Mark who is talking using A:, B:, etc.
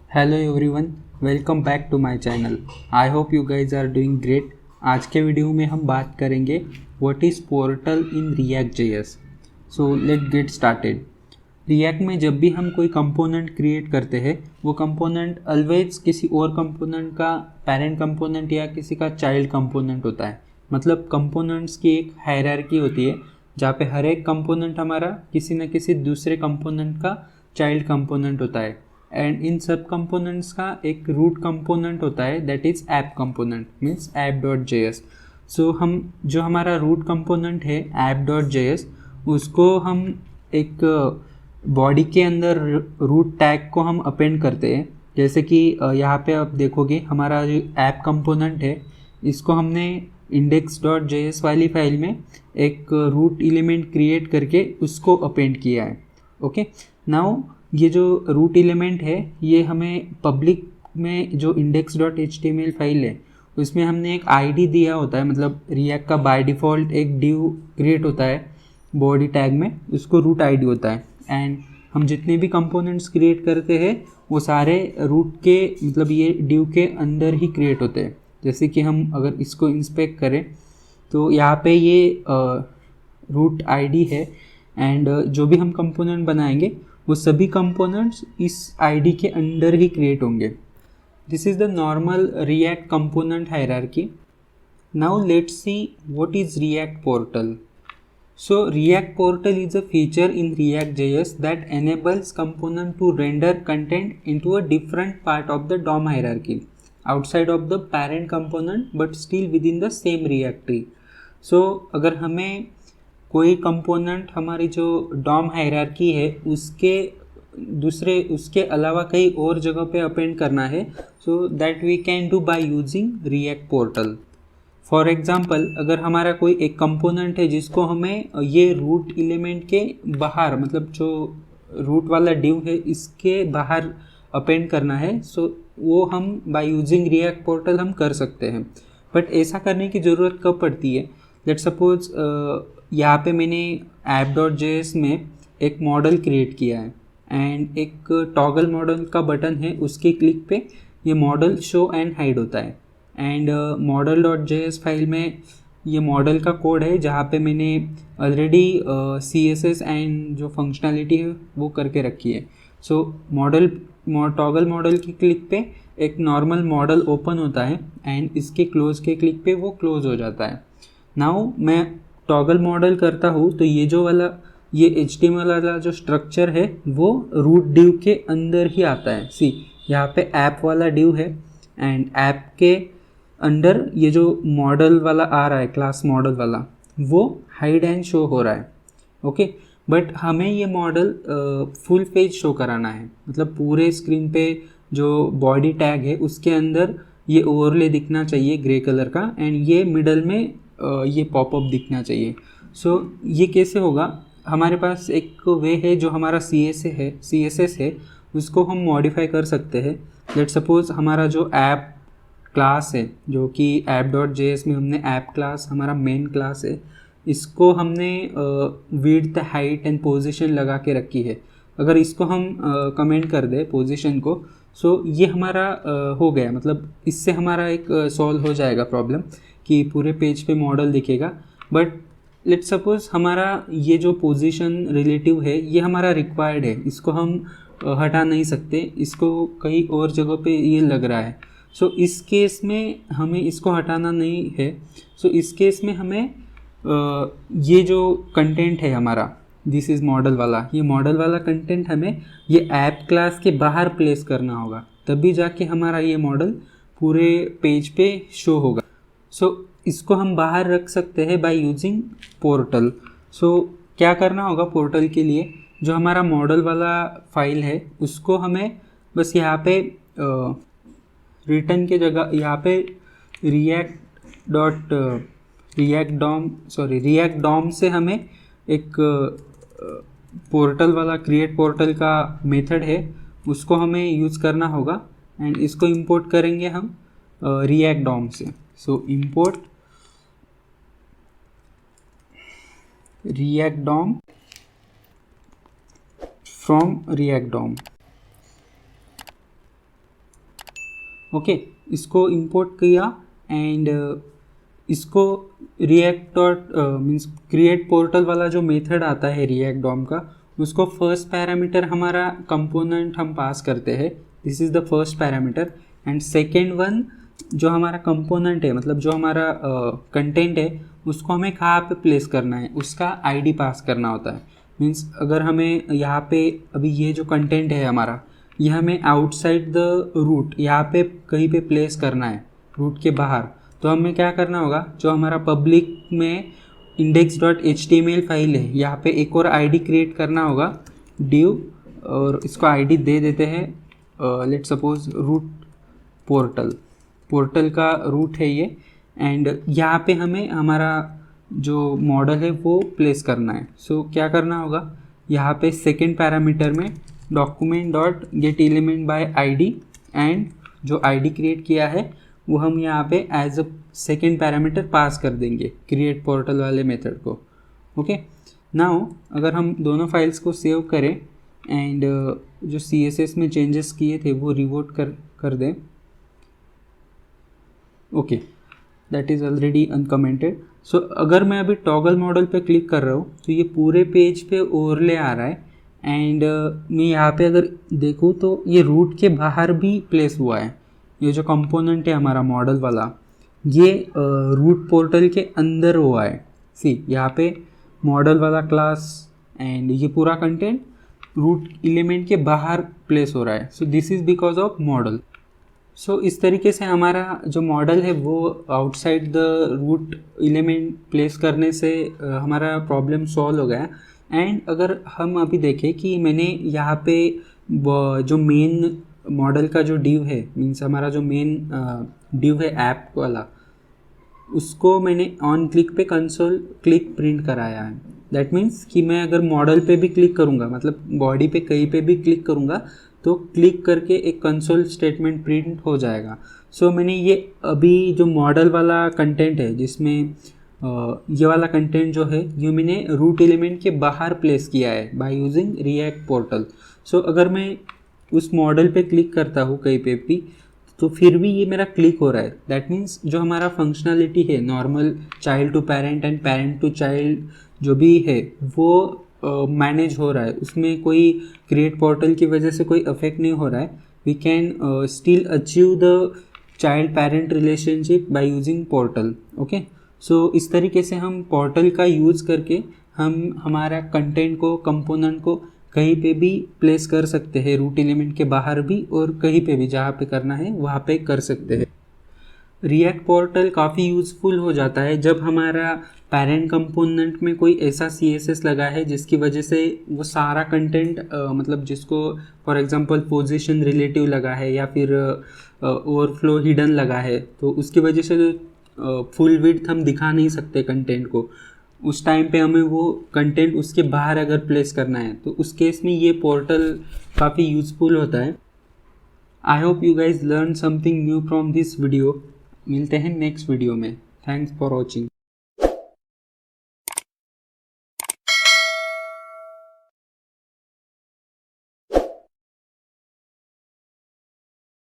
A: Hello everyone, welcome back to my channel. I hope you guys are doing great. आज के video में हम बात करेंगे what is portal in React JS. So let get started. React में जब भी हम कोई कंपोनेंट क्रिएट करते हैं, वो कंपोनेंट ऑलवेज किसी और कंपोनेंट का पेरेंट कंपोनेंट या किसी का चाइल्ड कंपोनेंट होता है। मतलब कंपोनेंट्स की एक हायरार्की होती है जहाँ पे हर एक कंपोनेंट हमारा किसी न किसी दूसरे कंपोनेंट का चाइल्ड कंपोनेंट होता है। एंड इन सब कंपोनेंट्स का एक रूट कंपोनेंट होता है, that is app component, means app dot J S. So हम जो हमारा रूट कंपोनेंट है ऐप डॉट जे एस, उसको हम एक बॉडी के अंदर रूट टैग को हम अपेंड करते हैं। जैसे कि यहाँ पे आप देखोगे हमारा जो ऐप कंपोनेंट है, इसको हमने इंडेक्स डॉट जे एस वाली फाइल में एक रूट एलिमेंट क्रिएट करके उसको अपेंड किया है। ओके, नाउ ये जो रूट एलिमेंट है ये हमें पब्लिक में जो index dot H T M L file है उसमें हमने एक आईडी दिया होता है। मतलब रिएक्ट का बाय डिफ़ॉल्ट एक डिव क्रिएट होता है बॉडी टैग में, उसको रूट आईडी होता है। एंड हम जितने भी कंपोनेंट्स क्रिएट करते हैं वो सारे रूट के मतलब ये डिव के अंदर ही क्रिएट होते हैं। जैसे कि हम अगर इसको इंस्पेक्ट करें तो यहाँ पे ये रूट आईडी है। एंड जो भी हम कंपोनेंट बनाएंगे वो सभी कंपोनेंट्स इस आईडी के अंदर ही क्रिएट होंगे। This is the normal react component hierarchy. Now let's see what is react portal. So React Portal is a feature in React.js that enables component to render content into a different part of the DOM hierarchy outside of the parent component but still within the same React tree. So अगर हमें कोई component हमारी जो DOM hierarchy है उसके अलावा कई और जगह पे अपेंड करना है, so that we can do by using React portal. For example, अगर हमारा कोई एक कंपोनेंट है जिसको हमें ये रूट एलिमेंट के बाहर, मतलब जो रूट वाला डिव है इसके बाहर अपेंड करना है, सो वो हम बाय यूजिंग रिएक्ट पोर्टल हम कर सकते हैं। बट ऐसा करने की ज़रूरत कब पड़ती है? लेट सपोज यहाँ पे मैंने ऐप डॉट जे एस में एक मॉडल क्रिएट किया है एंड एक टॉगल मॉडल का बटन है, उसके क्लिक पे ये मॉडल शो एंड हाइड होता है। And modal dot J S file में ये मॉडल का कोड है जहाँ पे मैंने already C S S and जो फंक्शनैलिटी है वो करके रखी है। सो टॉगल मॉडल की क्लिक पे एक नॉर्मल मॉडल ओपन होता है एंड इसके क्लोज के क्लिक पे वो क्लोज हो जाता है। नाउ मैं टॉगल मॉडल करता हूँ तो ये HTML वाला जो स्ट्रक्चर है वो रूट डिव के अंदर ही आता है। सी, यहाँ पे ऐप वाला डिव है एंड ऐप के अंदर ये जो मॉडल वाला आ रहा है, क्लास मॉडल वाला, वो हाइड एंड शो हो रहा है। ओके, बट हमें ये मॉडल फुल पेज शो कराना है। मतलब पूरे स्क्रीन पे जो बॉडी टैग है उसके अंदर ये ओवरले दिखना चाहिए ग्रे कलर का, एंड ये मिडल में ये पॉपअप दिखना चाहिए। सो ये कैसे होगा? हमारे पास एक वे है, जो हमारा सी एस एस है उसको हम मॉडिफाई कर सकते हैं। लेट सपोज हमारा जो ऐप क्लास है, जो कि ऐप डॉट जे एस में हमने ऐप क्लास हमारा मेन क्लास है, इसको हमने विड्थ, हाइट एंड पोजीशन लगा के रखी है। अगर इसको हम कमेंट कर दे पोजीशन को, सो ये हमारा हो गया। मतलब इससे हमारा एक सॉल्व हो जाएगा प्रॉब्लम कि पूरे पेज पे मॉडल दिखेगा। बट लेट सपोज हमारा ये जो पोजीशन रिलेटिव है ये हमारा रिक्वायर्ड है, इसको हम हटा नहीं सकते, इसको कई और जगहों पे ये लग रहा है। सो इस केस में हमें इसको हटाना नहीं है। सो इस केस में हमें ये जो कंटेंट है हमारा, दिस इज़ मॉडल वाला, ये मॉडल वाला कंटेंट हमें ये ऐप क्लास के बाहर प्लेस करना होगा, तभी जाके हमारा ये मॉडल पूरे पेज पे शो होगा। सो इसको हम बाहर रख सकते हैं बाय यूजिंग पोर्टल। सो क्या करना होगा पोर्टल के लिए? जो हमारा मॉडल वाला फाइल है उसको हमें बस यहाँ पे रिटर्न के जगह यहाँ पे रिएक्ट डॉम से हमें एक पोर्टल वाला क्रिएट पोर्टल का मेथड है, उसको हमें यूज़ करना होगा एंड इसको इंपोर्ट करेंगे हम रिएक्ट डॉम से। So import React DOM from React DOM. Okay, इसको इंपोर्ट किया एंड इसको React dot means create portal वाला जो मेथड आता है रिएक्ट डॉम का, उसको फर्स्ट पैरामीटर हमारा कंपोनेंट हम पास करते हैं, this is the first parameter. And second one जो हमारा कंपोनेंट है, मतलब जो हमारा कंटेंट है, उसको हमें कहाँ पे प्लेस करना है, उसका आईडी पास करना होता है। मीन्स अगर हमें यहाँ पे अभी ये जो कंटेंट है हमारा, ये हमें आउटसाइड द रूट यहाँ पे कहीं पे प्लेस करना है, रूट के बाहर, तो हमें क्या करना होगा, जो हमारा पब्लिक में index.html फाइल है, यहाँ पे एक और आईडी क्रिएट करना होगा div, और इसको आईडी दे देते हैं लेट सपोज रूट पोर्टल का रूट है ये। एंड यहाँ पे हमें हमारा जो मॉडल है वो प्लेस करना है। सो क्या करना होगा, यहाँ पे सेकेंड पैरामीटर में document.getElementById एंड जो आईडी क्रिएट किया है वो हम यहाँ पे as a second parameter pass कर देंगे क्रिएट पोर्टल वाले मेथड को। ओके, नाउ अगर हम दोनों फाइल्स को सेव करें एंड जो CSS में चेंजेस किए थे वो रिवोट कर दें। Okay, that is already uncommented. So अगर मैं अभी टॉगल मॉडल पे क्लिक कर रहा हूँ तो ये पूरे पेज पे ओवरले आ रहा है। एंड मैं यहाँ पे अगर देखूँ तो ये रूट के बाहर भी प्लेस हुआ है। ये जो कंपोनेंट है हमारा मॉडल वाला, ये रूट पोर्टल के अंदर हुआ है। सी यहाँ पे मॉडल वाला क्लास एंड ये पूरा कंटेंट रूट एलिमेंट के बाहर प्लेस हो रहा है। So this is because of modal. So इस तरीके से हमारा जो मॉडल है वो outside the root element place करने से हमारा प्रॉब्लम सॉल्व हो गया। एंड अगर हम अभी देखें कि मैंने यहाँ पे जो मेन मॉडल का जो डिव है, मीन्स हमारा जो मेन डिव है ऐप वाला, उसको मैंने ऑन क्लिक पे कंसोल क्लिक प्रिंट कराया है। दैट मीन्स कि मैं अगर मॉडल पे भी क्लिक करूँगा, मतलब बॉडी पे कहीं पे भी क्लिक करूँगा तो क्लिक करके एक कंसोल स्टेटमेंट प्रिंट हो जाएगा। सो मैंने ये अभी जो मॉडल वाला कंटेंट है, जिसमें ये वाला कंटेंट जो है ये मैंने रूट एलिमेंट के बाहर प्लेस किया है बाय यूजिंग रिएक्ट पोर्टल। सो अगर मैं उस मॉडल पे क्लिक करता हूँ कहीं पे भी, तो फिर भी ये मेरा क्लिक हो रहा है। दैट मीन्स जो हमारा फंक्शनलिटी है normal child to parent and parent to child जो भी है वो मैनेज हो रहा है, उसमें कोई क्रिएट पोर्टल की वजह से कोई अफेक्ट नहीं हो रहा है। We can still achieve the child parent relationship by using portal. Okay, so इस तरीके से हम पोर्टल का यूज़ करके हम हमारा कंटेंट को, कंपोनेंट को कहीं पे भी प्लेस कर सकते हैं, रूट एलिमेंट के बाहर भी और कहीं पे भी जहाँ पे करना है वहाँ पे कर सकते हैं। रिएक्ट पोर्टल काफ़ी यूज़फुल हो जाता है जब हमारा पेरेंट कंपोनेंट में कोई ऐसा CSS लगा है जिसकी वजह से वो सारा कंटेंट मतलब जिसको फॉर एग्जांपल पोजीशन रिलेटिव लगा है या फिर ओवरफ्लो हिडन लगा है, तो उसकी वजह से फुल विड्थ हम दिखा नहीं सकते कंटेंट को। उस टाइम पे हमें वो कंटेंट उसके बाहर अगर प्लेस करना है तो उस केस में ये पोर्टल काफ़ी यूज़फुल होता है। आई hope you guys learn something new from this video. मिलते हैं नेक्स्ट वीडियो में। Thanks for watching.